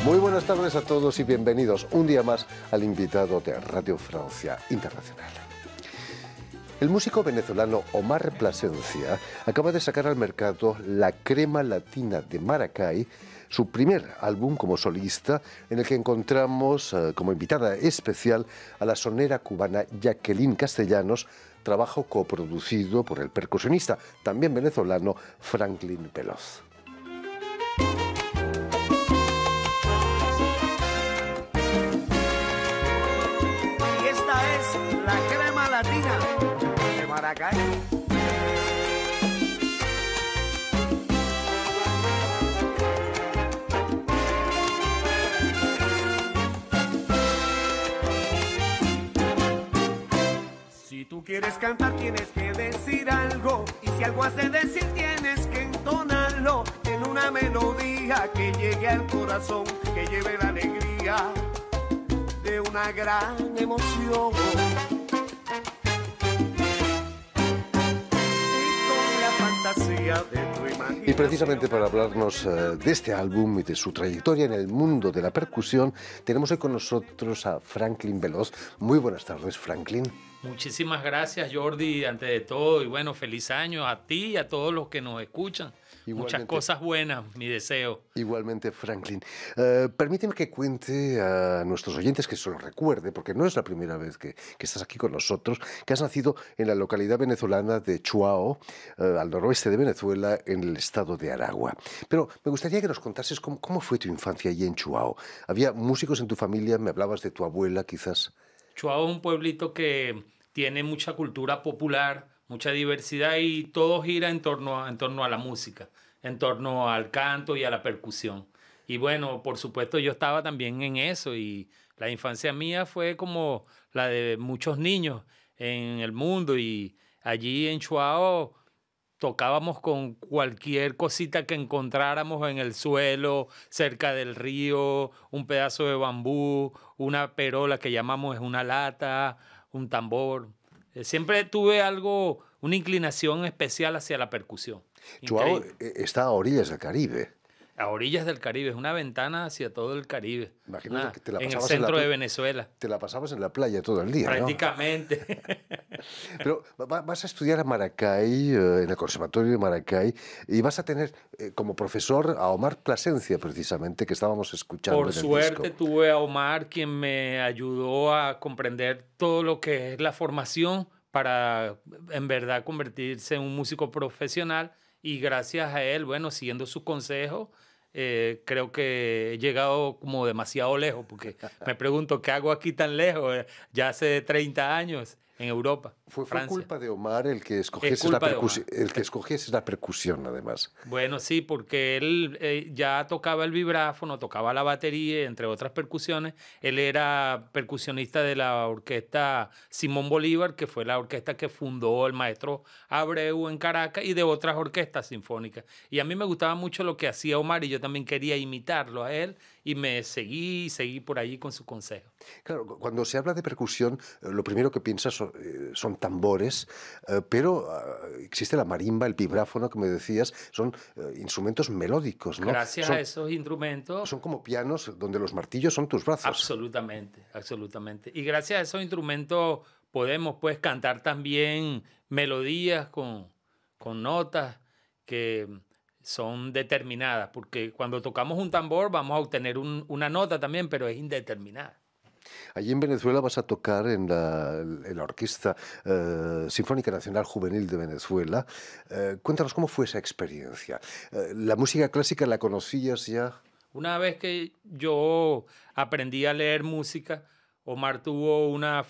Muy buenas tardes a todos y bienvenidos un día más al invitado de Radio Francia Internacional. El músico venezolano Omar Plasencia acaba de sacar al mercado La Crema Latina de Maracay, su primer álbum como solista, en el que encontramos como invitada especial a la sonera cubana Jacqueline Castellanos, trabajo coproducido por el percusionista, también venezolano, Franklin Veloz. Y esta es La Crema Latina de Maracay. Si tú quieres cantar tienes que decir algo, y si algo has de decir tienes que entonarlo en una melodía que llegue al corazón, que lleve la alegría de una gran emoción. Y con la fantasía de tu imaginación. Y precisamente para hablarnos de este álbum y de su trayectoria en el mundo de la percusión, tenemos hoy con nosotros a Franklin Veloz. Muy buenas tardes, Franklin. Muchísimas gracias, Jordi, ante de todo. Y bueno, feliz año a ti y a todos los que nos escuchan. Igualmente. Muchas cosas buenas, mi deseo. Igualmente, Franklin. Permíteme que cuente a nuestros oyentes, que se lo recuerde, porque no es la primera vez que estás aquí con nosotros, que has nacido en la localidad venezolana de Chuao, al noroeste de Venezuela, en el estado de Aragua. Pero me gustaría que nos contases cómo fue tu infancia allí en Chuao. ¿Había músicos en tu familia? Me hablabas de tu abuela, quizás. Chuao es un pueblito que tiene mucha cultura popular, mucha diversidad, y todo gira en torno a la música, en torno al canto y a la percusión. Y bueno, por supuesto yo estaba también en eso, y la infancia mía fue como la de muchos niños en el mundo, y allí en Chuao tocábamos con cualquier cosita que encontráramos en el suelo, cerca del río, un pedazo de bambú, una perola que llamamos una lata, un tambor. Siempre tuve una inclinación especial hacia la percusión. Chuao está a orillas del Caribe. A orillas del Caribe, es una ventana hacia todo el Caribe. Imagino que te la en el pasabas centro de Venezuela. Te la pasabas en la playa todo el día, prácticamente. ¿No? Pero vas a estudiar a Maracay, en el Conservatorio de Maracay, y vas a tener como profesor a Omar Plasencia, precisamente, que estábamos escuchando en Por el suerte disco. tuve a Omar, quien me ayudó a comprender todo lo que es la formación para en verdad convertirse en un músico profesional, y gracias a él, bueno, siguiendo sus consejos, creo que he llegado como demasiado lejos, porque me pregunto, ¿qué hago aquí tan lejos? Ya hace 30 años en Europa, Fue Francia. culpa de Omar el que escogiese la percusión, además. Bueno, sí, porque él ya tocaba el vibráfono, tocaba la batería, entre otras percusiones. Él era percusionista de la orquesta Simón Bolívar, que fue la orquesta que fundó el maestro Abreu en Caracas, y de otras orquestas sinfónicas. Y a mí me gustaba mucho lo que hacía Omar, y yo también quería imitarlo a él, y me seguí por allí con su consejo. Claro, cuando se habla de percusión, lo primero que piensas son tambores, pero existe la marimba, el vibráfono, que me decías, son instrumentos melódicos, ¿no? Gracias a esos instrumentos. Son como pianos donde los martillos son tus brazos. Absolutamente, absolutamente. Y gracias a esos instrumentos podemos pues cantar también melodías con notas que son determinadas, porque cuando tocamos un tambor vamos a obtener una nota también, pero es indeterminada. Allí en Venezuela vas a tocar en la Orquesta Sinfónica Nacional Juvenil de Venezuela. Cuéntanos cómo fue esa experiencia. ¿La música clásica la conocías ya? Una vez que yo aprendí a leer música, Omar tuvo una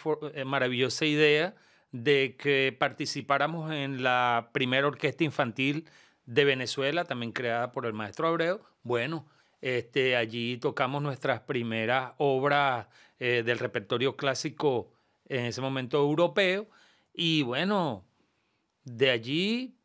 maravillosa idea de que participáramos en la primera orquesta infantil de Venezuela, también creada por el maestro Abreu. Bueno, allí tocamos nuestras primeras obras del repertorio clásico, en ese momento europeo, y bueno, de allí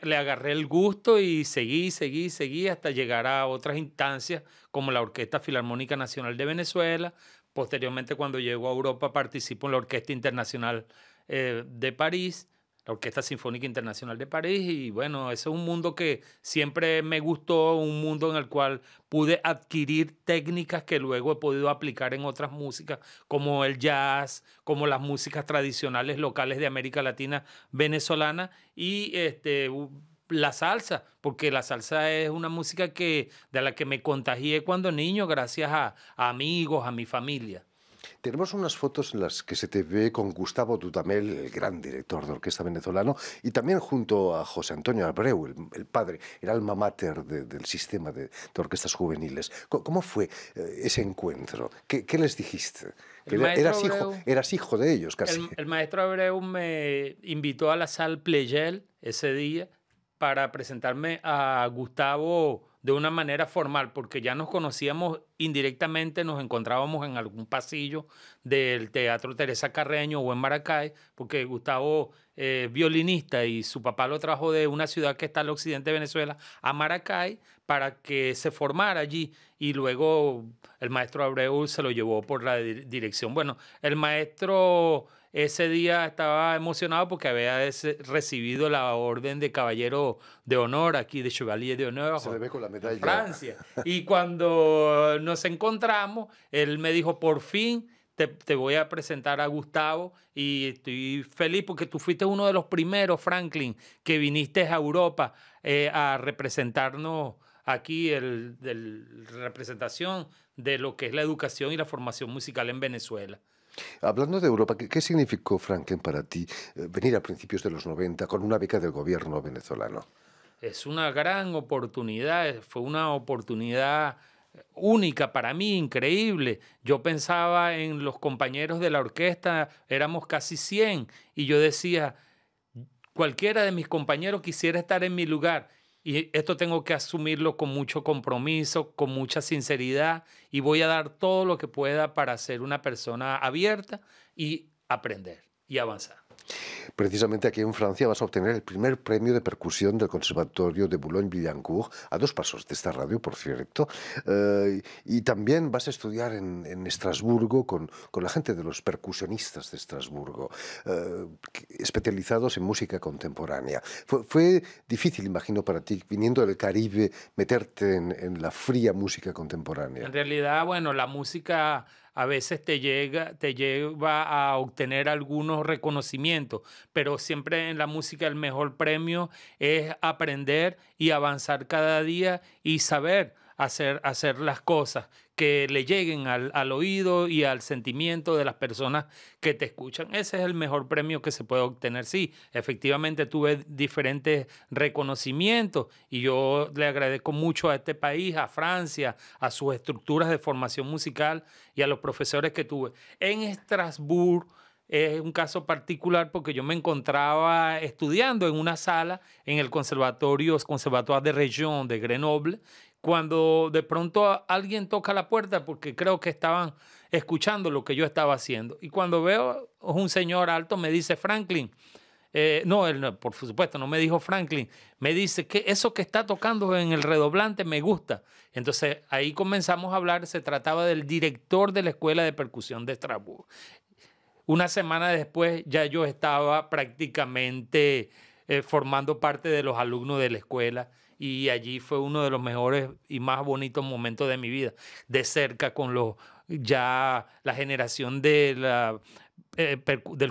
le agarré el gusto y seguí hasta llegar a otras instancias como la Orquesta Filarmónica Nacional de Venezuela. Posteriormente, cuando llego a Europa, participo en la Orquesta Internacional de París, la Orquesta Sinfónica Internacional de París. Y bueno, ese es un mundo que siempre me gustó, un mundo en el cual pude adquirir técnicas que luego he podido aplicar en otras músicas, como el jazz, como las músicas tradicionales locales de América Latina venezolana y la salsa, porque la salsa es una música de la que me contagié cuando niño gracias a amigos, a mi familia. Tenemos unas fotos en las que se te ve con Gustavo Dudamel, el gran director de orquesta venezolano, y también junto a José Antonio Abreu, el padre, el alma mater del sistema de orquestas juveniles. ¿Cómo fue ese encuentro? ¿Qué les dijiste? Eras hijo de ellos casi. El maestro Abreu me invitó a la Salle Pleyel ese día para presentarme a Gustavo de una manera formal, porque ya nos conocíamos indirectamente, nos encontrábamos en algún pasillo del Teatro Teresa Carreño o en Maracay, porque Gustavo es violinista y su papá lo trajo de una ciudad que está al occidente de Venezuela a Maracay para que se formara allí, y luego el maestro Abreu se lo llevó por la dirección. Bueno, el maestro ese día estaba emocionado porque había recibido la orden de Caballero de Honor aquí, de Chevalier de Honor. Se le ve con la medalla. En Francia. Y cuando nos encontramos, él me dijo, por fin te voy a presentar a Gustavo, y estoy feliz porque tú fuiste uno de los primeros, Franklin, que viniste a Europa a representarnos aquí, representación de lo que es la educación y la formación musical en Venezuela. Hablando de Europa, ¿qué significó, Franklin, para ti venir a principios de los 90 con una beca del gobierno venezolano? Es una gran oportunidad, fue una oportunidad única para mí, increíble. Yo pensaba en los compañeros de la orquesta, éramos casi 100, y yo decía, cualquiera de mis compañeros quisiera estar en mi lugar. Y esto tengo que asumirlo con mucho compromiso, con mucha sinceridad, y voy a dar todo lo que pueda para ser una persona abierta y aprender y avanzar. Precisamente aquí en Francia vas a obtener el primer premio de percusión del Conservatorio de Boulogne-Billancourt, a 2 pasos de esta radio, por cierto, y también vas a estudiar en Estrasburgo con la gente de los percusionistas de Estrasburgo, especializados en música contemporánea. Fue difícil, imagino, para ti, viniendo del Caribe, meterte en la fría música contemporánea. En realidad, bueno, la música a veces te lleva a obtener algunos reconocimientos, pero siempre en la música el mejor premio es aprender y avanzar cada día y saber hacer las cosas que le lleguen al oído y al sentimiento de las personas que te escuchan. Ese es el mejor premio que se puede obtener. Sí, efectivamente tuve diferentes reconocimientos y yo le agradezco mucho a este país, a Francia, a sus estructuras de formación musical y a los profesores que tuve. En Estrasburgo es un caso particular porque yo me encontraba estudiando en una sala en el Conservatoire de Région de Grenoble, cuando de pronto alguien toca la puerta, porque creo que estaban escuchando lo que yo estaba haciendo. Y cuando veo un señor alto, me dice, Franklin, no, él por supuesto no me dijo Franklin, me dice que eso que está tocando en el redoblante me gusta. Entonces ahí comenzamos a hablar, se trataba del director de la Escuela de Percusión de Estrasburgo. Una semana después ya yo estaba prácticamente formando parte de los alumnos de la escuela, y allí fue uno de los mejores y más bonitos momentos de mi vida, de cerca con la generación del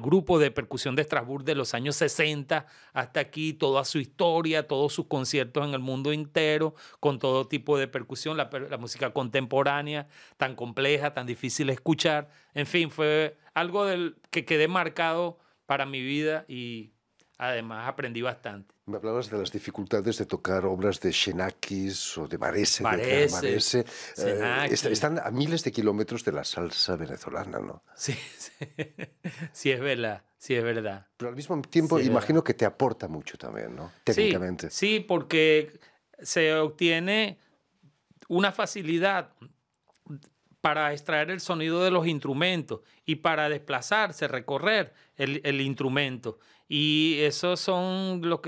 grupo de percusión de Estrasburgo de los años 60 hasta aquí, toda su historia, todos sus conciertos en el mundo entero, con todo tipo de percusión, la música contemporánea, tan compleja, tan difícil de escuchar. En fin, fue algo que quedé marcado para mi vida y además aprendí bastante. Me hablabas de las dificultades de tocar obras de Xenakis o de Varese. Están a miles de kilómetros de la salsa venezolana, ¿no? Sí, sí es verdad, sí es verdad. Pero al mismo tiempo imagino que te aporta mucho también, ¿no? Técnicamente. Sí, porque se obtiene una facilidad para extraer el sonido de los instrumentos y para desplazarse, recorrer el instrumento. Y esos son los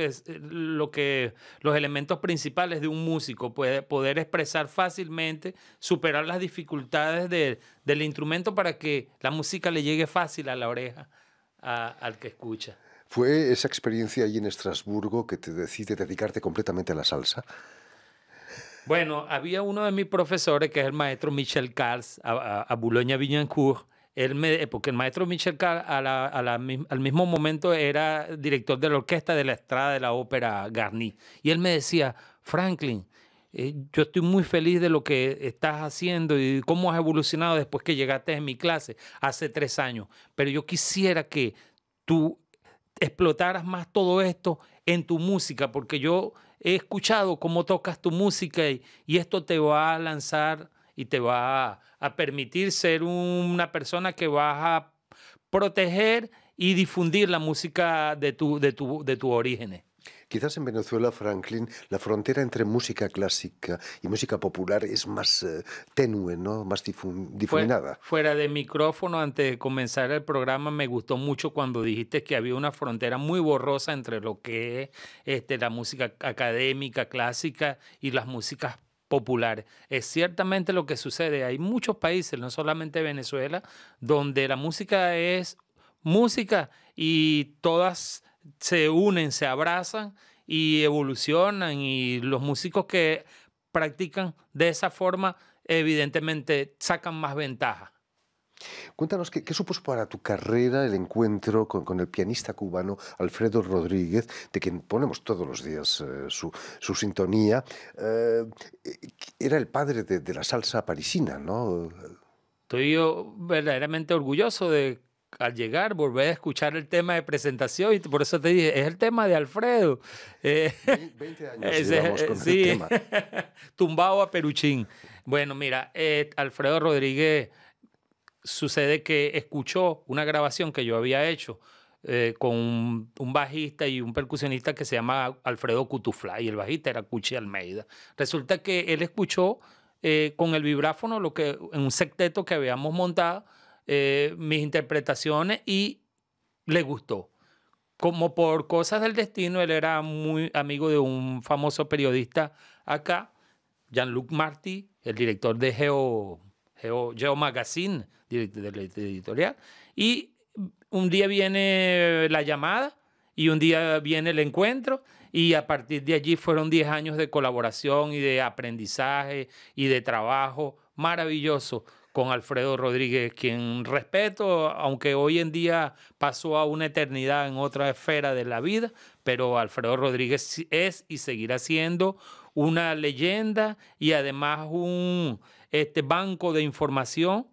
elementos principales de un músico, poder expresar fácilmente, superar las dificultades del instrumento para que la música le llegue fácil a la oreja al que escucha. ¿Fue esa experiencia allí en Estrasburgo que te decide dedicarte completamente a la salsa? Bueno, había uno de mis profesores, que es el maestro Michel Cals, a Boulogne-Billancourt. Porque el maestro Michel Cals al mismo momento era director de la orquesta de la Estrada de la Ópera Garnier. Y él me decía, Franklin, yo estoy muy feliz de lo que estás haciendo y cómo has evolucionado después que llegaste en mi clase hace 3 años. Pero yo quisiera que tú explotaras más todo esto en tu música, porque yo he escuchado cómo tocas tu música y esto te va a lanzar y te va a permitir ser una persona que vas a proteger y difundir la música de tu orígenes. Quizás en Venezuela, Franklin, la frontera entre música clásica y música popular es más tenue, ¿no? Más difuminada. Fuera de micrófono, antes de comenzar el programa, me gustó mucho cuando dijiste que había una frontera muy borrosa entre lo que es la música académica, clásica y las músicas populares. Es ciertamente lo que sucede. Hay muchos países, no solamente Venezuela, donde la música es música y todas se unen, se abrazan y evolucionan, y los músicos que practican de esa forma evidentemente sacan más ventaja. Cuéntanos, ¿qué supuso para tu carrera el encuentro con el pianista cubano Alfredo Rodríguez, de quien ponemos todos los días su sintonía? Era el padre de la salsa parisina, ¿no? Estoy yo verdaderamente orgulloso de, al llegar, volver a escuchar el tema de presentación, y por eso te dije, es el tema de Alfredo. 20 años llevamos con el tema. Tumbado a Peruchín. Bueno, mira, Alfredo Rodríguez, sucede que escuchó una grabación que yo había hecho con un bajista y un percusionista que se llama Alfredo Cutuflay, y el bajista era Cuchi Almeida. Resulta que él escuchó con el vibráfono en un secteto que habíamos montado, mis interpretaciones, y le gustó. Como por cosas del destino, él era muy amigo de un famoso periodista acá, Jean-Luc Marty, el director de Geo Magazine, de la editorial. Y un día viene la llamada y un día viene el encuentro, y a partir de allí fueron 10 años de colaboración y de aprendizaje y de trabajo maravilloso con Alfredo Rodríguez, quien respeto, aunque hoy en día pasó a una eternidad en otra esfera de la vida, pero Alfredo Rodríguez es y seguirá siendo una leyenda, y además un banco de información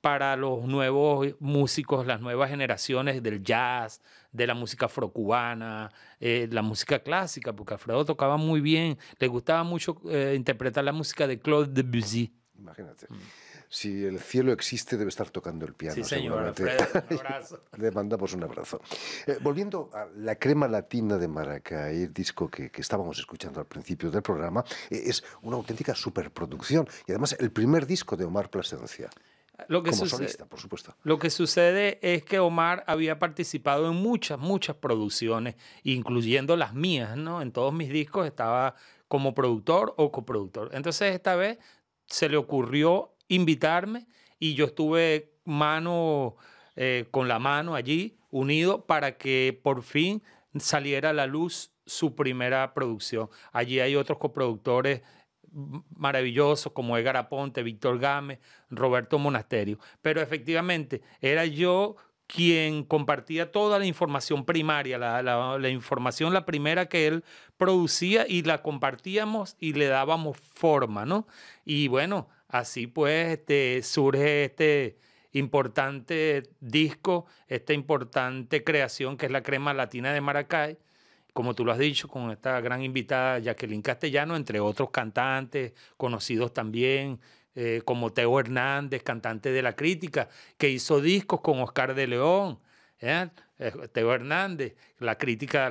para los nuevos músicos, las nuevas generaciones del jazz, de la música afrocubana, la música clásica, porque Alfredo tocaba muy bien, le gustaba mucho interpretar la música de Claude Debussy. Imagínate. Si el cielo existe, debe estar tocando el piano. Sí, señor, Alfredo, un abrazo. Le mandamos un abrazo. Volviendo a La Crema Latina de Maracay, el disco que estábamos escuchando al principio del programa, es una auténtica superproducción, y además el primer disco de Omar Plasencia. Como solista, por supuesto. Lo que sucede es que Omar había participado en muchas producciones, incluyendo las mías, ¿no? En todos mis discos estaba como productor o coproductor. Entonces esta vez se le ocurrió invitarme, y yo estuve con la mano allí, unido, para que por fin saliera a la luz su primera producción. Allí hay otros coproductores maravillosos como Edgar Aponte, Víctor Gámez, Roberto Monasterio. Pero efectivamente era yo quien compartía toda la información primaria, la información, la primera que él producía, y la compartíamos y le dábamos forma, ¿no? Y bueno, así pues surge este importante disco, esta importante creación que es La Crema Latina de Maracay, como tú lo has dicho, con esta gran invitada Jacqueline Castellano, entre otros cantantes conocidos también, como Teo Hernández, cantante de La Crítica, que hizo discos con Oscar de León. Teo Hernández, la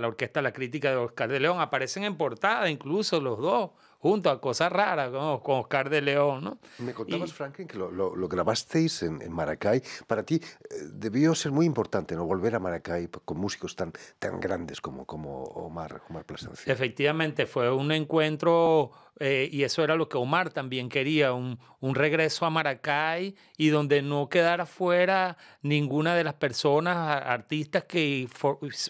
orquesta La Crítica de Oscar de León, aparecen en portada incluso los dos, juntos a Cosas Raras, ¿no? Con Oscar de León, ¿no? Me contabas, Franklin, que lo grabasteis en Maracay. Para ti debió ser muy importante, ¿no? Volver a Maracay con músicos tan grandes como Omar Plasencia. Efectivamente, fue un encuentro, y eso era lo que Omar también quería, un regreso a Maracay, y donde no quedara fuera ninguna de las personas, artistas artistas que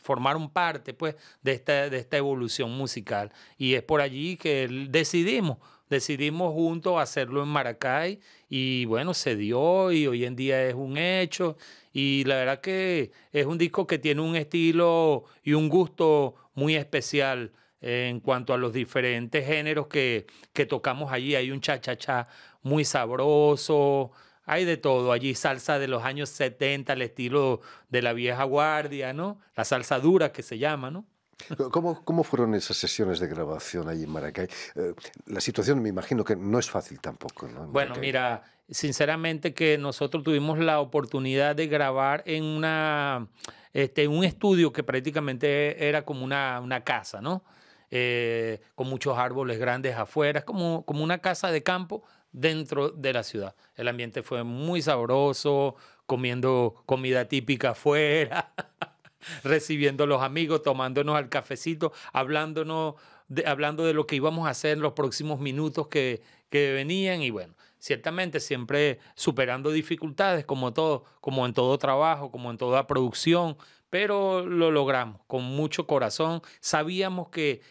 formaron parte pues, de esta evolución musical. Y es por allí que decidimos juntos hacerlo en Maracay y bueno, se dio y hoy en día es un hecho. Y la verdad que es un disco que tiene un estilo y un gusto muy especial en cuanto a los diferentes géneros que tocamos allí. Hay un cha-cha-cha muy sabroso, hay de todo allí, salsa de los años 70, al estilo de la vieja guardia, ¿no? La salsa dura que se llama, ¿no? ¿Cómo fueron esas sesiones de grabación allí en Maracay? La situación me imagino que no es fácil tampoco, ¿no? Bueno, mira, sinceramente que nosotros tuvimos la oportunidad de grabar en un estudio que prácticamente era como una casa, ¿no? Con muchos árboles grandes afuera, como una casa de campo dentro de la ciudad. El ambiente fue muy sabroso, comiendo comida típica afuera, recibiendo a los amigos, tomándonos al cafecito, hablando de lo que íbamos a hacer en los próximos minutos que venían y bueno, ciertamente siempre superando dificultades como en todo trabajo, como en toda producción, pero lo logramos con mucho corazón. Sabíamos que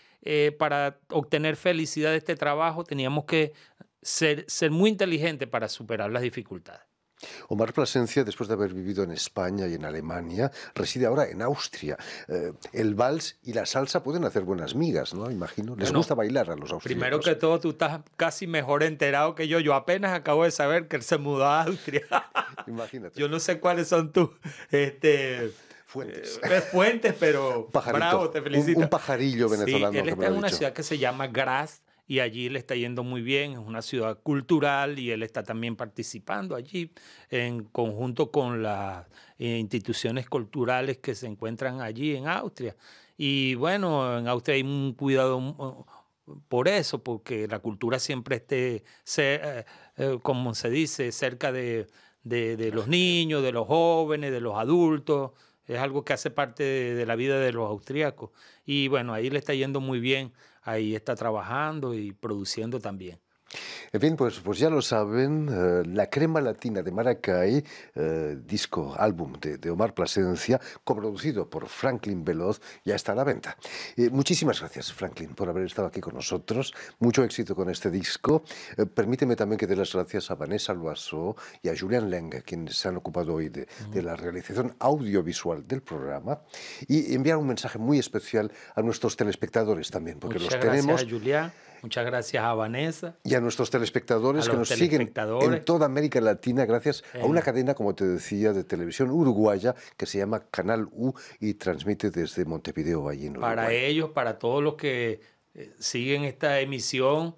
para obtener felicidad de este trabajo teníamos que ser muy inteligentes para superar las dificultades. Omar Plasencia, después de haber vivido en España y en Alemania, reside ahora en Austria. El vals y la salsa pueden hacer buenas migas, ¿no? Imagino. Les gusta bailar a los austríacos. Primero que todo, tú estás casi mejor enterado que yo. Yo apenas acabo de saber que él se mudó a Austria. Imagínate. Yo no sé cuáles son tus fuentes, pero bravo, te felicito. Un pajarillo venezolano. Sí, él que está me lo en ha una dicho. ciudad que se llama Graz y allí le está yendo muy bien. Es una ciudad cultural y él está también participando allí en conjunto con las instituciones culturales que se encuentran allí en Austria. Y bueno, en Austria hay un cuidado por eso, porque la cultura siempre esté, como se dice, cerca de los niños, de los jóvenes, de los adultos. Es algo que hace parte de la vida de los austríacos. Y bueno, ahí le está yendo muy bien. Ahí está trabajando y produciendo también. En fin, pues ya lo saben, La Crema Latina de Maracay, disco, álbum de Omar Plasencia, coproducido por Franklin Veloz, ya está a la venta. Muchísimas gracias, Franklin, por haber estado aquí con nosotros. Mucho éxito con este disco. Permíteme también que dé las gracias a Vanessa Loiseau y a Julián Leng, quienes se han ocupado hoy de la realización audiovisual del programa, y enviar un mensaje muy especial a nuestros telespectadores también, porque Muchas los tenemos. Gracias a Julián, muchas gracias a Vanessa. Y a nuestros telespectadores que nos siguen en toda América Latina gracias a una cadena, como te decía, de televisión uruguaya que se llama Canal U y transmite desde Montevideo, allí en Uruguay. Para ellos, para todos los que siguen esta emisión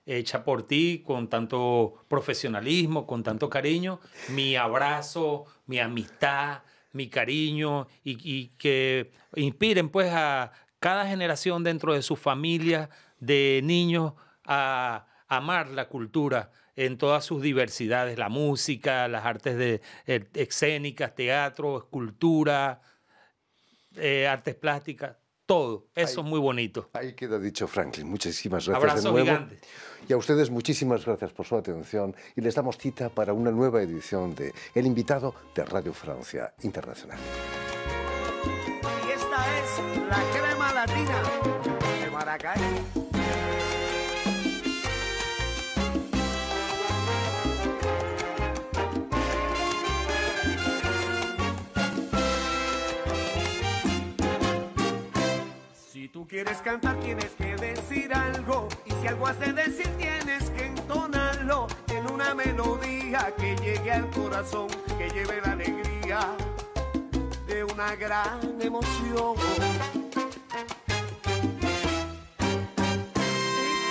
hecha por ti con tanto profesionalismo, con tanto cariño, mi abrazo, mi amistad, mi cariño y que inspiren pues a cada generación dentro de sus familias de niños a amar la cultura en todas sus diversidades, la música, las artes escénicas, teatro, escultura, artes plásticas, todo. Eso es muy bonito. Ahí queda dicho, Franklin. Muchísimas gracias Abrazo de nuevo. gigante. Y a ustedes muchísimas gracias por su atención y les damos cita para una nueva edición de El Invitado de Radio Francia Internacional. Y esta es la crema latina de Maracay. Si tú quieres cantar tienes que decir algo, y si algo has de decir tienes que entonarlo en una melodía que llegue al corazón, que lleve la alegría de una gran emoción. Y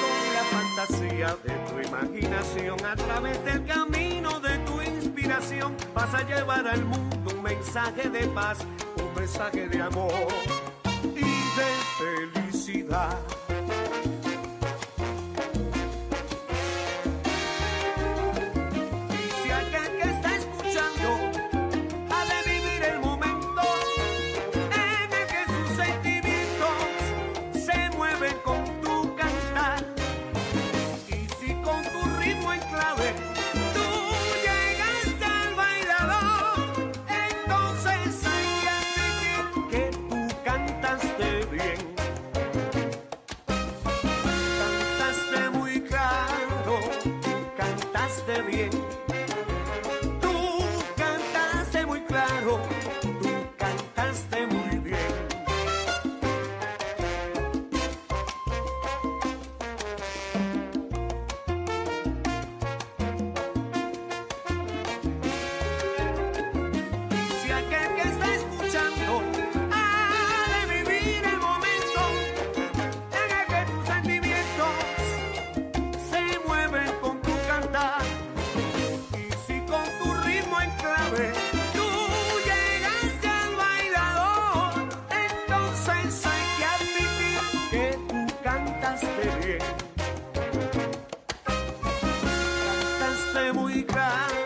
con la fantasía de tu imaginación, a través del camino de tu inspiración, vas a llevar al mundo un mensaje de paz, un mensaje de amor y de felicidad. Y si aquel que está escuchando ha de vivir el momento en el que sus sentimientos se mueven con tu cantar, y si con tu ritmo en clave tú llegaste al bailador, entonces hay que admitir cantaste bien. Tú cantaste muy claro, tú cantaste muy bien. Y si aquel que está escuchando ha de vivir el momento en el que tus sentimientos se mueven con tu cantar, y si con tu ritmo en clave tú llegaste al bailador, entonces hay que admitir que tú cantaste bien. Cantaste muy claro.